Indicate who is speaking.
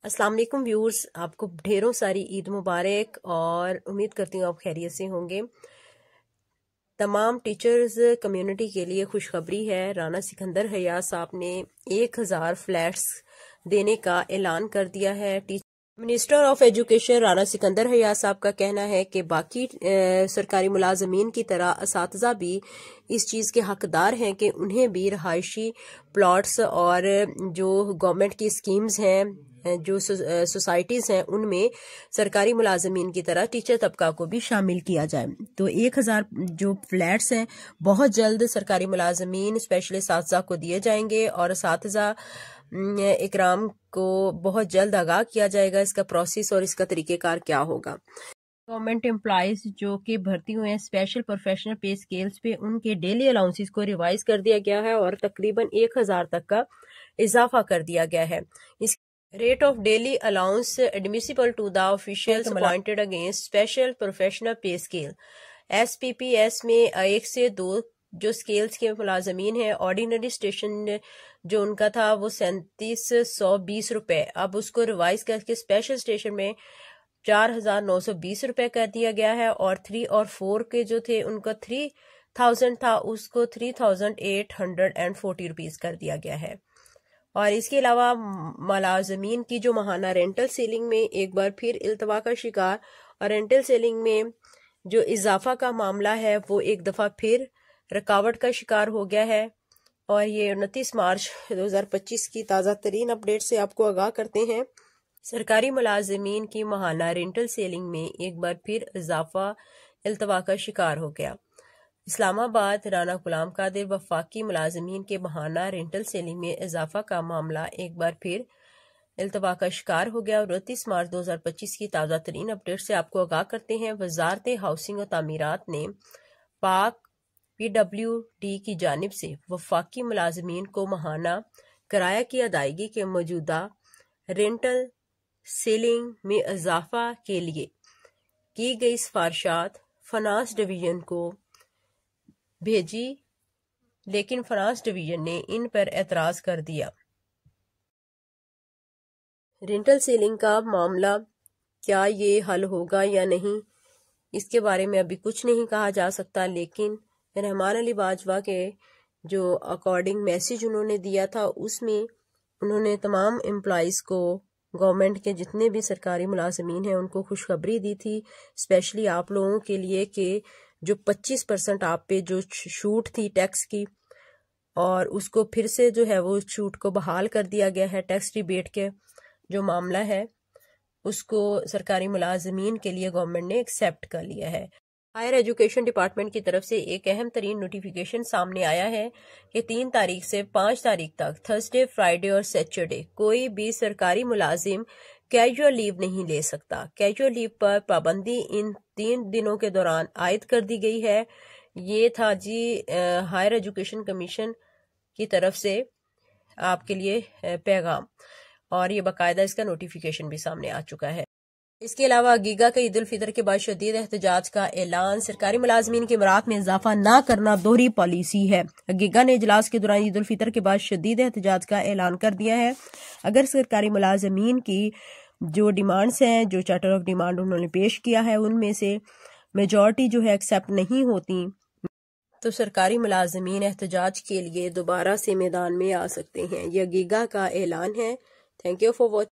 Speaker 1: अस्सलाम वालेकुम व्यूअर्स, आपको ढेरों सारी ईद मुबारक और उम्मीद करती हूँ आप खैरियत से होंगे। तमाम टीचर्स कम्युनिटी के लिए खुशखबरी है। राना सिकंदर हया साहब ने 1000 फ्लैट्स देने का ऐलान कर दिया है। Minister of education Rana Sikandar हया साहब का कहना है कि बाकी सरकारी मुलाजमीन की तरह असातिज़ा भी इस चीज़ के हकदार हैं कि उन्हें भी रहायशी प्लॉट्स और जो गवर्नमेंट की स्कीम्स हैं, जो सोसाइटीज़ हैं, उनमें सरकारी मुलाजमीन की तरह टीचर तबका को भी शामिल किया जाए। तो 1000 जो फ्लैट्स हैं बहुत जल्द सरकारी मुलाजमीन स्पेशली असातिज़ा को दिए जाएंगे और असातिज़ा इकराम को बहुत जल्द आगाह किया जाएगा इसका प्रोसेस और इसका तरीक़ेकार क्या होगा। गवर्नमेंट एम्प्लॉयज जो कि भर्ती हुए हैं स्पेशल प्रोफेशनल पे स्केल्स पे, उनके डेली अलाउंसेस को रिवाइज कर दिया गया है और तकरीबन 1000 तक का इजाफा कर दिया गया है। इस rate of daily allowance admissible to the officials appointed against special professional pay scale SPPS में 1 से 2 जो स्केल्स के मुलाजमीन हैं, ऑर्डिनरी स्टेशन जो उनका था वो 3720 रुपए, अब उसको रिवाइज करके स्पेशल स्टेशन में 4920 रुपए कर दिया गया है और 3 और 4 के जो थे उनका 3000 था, उसको 3840 रुपीज कर दिया गया है। और इसके अलावा मुलाजमीन की जो माहाना रेंटल सीलिंग में एक बार फिर इल्तवा का शिकार और रेंटल सीलिंग में जो इजाफा का मामला है वो एक दफ़ा फिर रुकावट का शिकार हो गया है। और ये 29 मार्च 2025 की ताज़ा तरीन अपडेट से आपको आगाह करते हैं। सरकारी मुलाजमीन की माहाना रेंटल सेलिंग में एक बार फिर इजाफा इल्तवा का शिकार हो गया। इस्लामाबाद राना गुलाम कादिर वफाकी मुलाजमीन के माहाना रेंटल सेलिंग में इजाफा का मामला एक बार फिर इल्तवा का शिकार हो गया। 29 मार्च 2025 की ताज़ा तरीन अपडेट से आपको आगाह करते हैं। वजारत हाउसिंग और तामीरात ने पाक PWD की जानिब से वफाकी मुलाजमीन को माहाना किराया की अदायगी के मौजूदा रेंटल सेलिंग में इजाफा के लिए की गई सिफारिशात फाइनेंस डिवीजन को भेजी, लेकिन फाइनेंस डिवीजन ने इन पर एतराज कर दिया। रेंटल सेलिंग का मामला क्या ये हल होगा या नहीं, इसके बारे में अभी कुछ नहीं कहा जा सकता, लेकिन रहमान अली बाजवा के जो अकॉर्डिंग मैसेज उन्होंने दिया था उसमें उन्होंने तमाम एम्प्लॉयज़ को, गवर्नमेंट के जितने भी सरकारी मुलाजमीन हैं उनको खुशखबरी दी थी, स्पेशली आप लोगों के लिए कि जो 25% आप पे जो छूट थी टैक्स की, और उसको फिर से जो है वो छूट को बहाल कर दिया गया है। टैक्स रिबेट के जो मामला है उसको सरकारी मुलाजमीन के लिए गवर्नमेंट ने एक्सेप्ट कर लिया है। हायर एजुकेशन डिपार्टमेंट की तरफ से एक अहम तरीन नोटिफिकेशन सामने आया है कि 3 तारीख से 5 तारीख तक थर्सडे, फ्राइडे और सैटरडे कोई भी सरकारी मुलाजिम कैजुअल लीव नहीं ले सकता। कैजुअल लीव पर पाबंदी इन 3 दिनों के दौरान आयद कर दी गई है। ये था जी हायर एजुकेशन कमीशन की तरफ से आपके लिए पैगाम, और ये बाकायदा इसका नोटिफिकेशन भी सामने आ चुका है। इसके अलावा गीगा का ईद उल फितर के बाद शदीद एहतजाज का ऐलान। सरकारी मुलाजमीन की मरात में इजाफा न करना दोहरी पॉलिसी है। गीगा ने इजलास के दौरान ईद उल फितर के बाद शदीद एहतजाज का ऐलान कर दिया है। अगर सरकारी मुलाजमीन की जो डिमांड्स हैं, जो चार्टर ऑफ डिमांड उन्होंने पेश किया है, उनमें से मेजॉरिटी जो है एक्सेप्ट नहीं होती तो सरकारी मुलाजमीन एहतजाज के लिए दोबारा से मैदान में आ सकते हैं। यह गीगा का ऐलान है। Thank you for watching.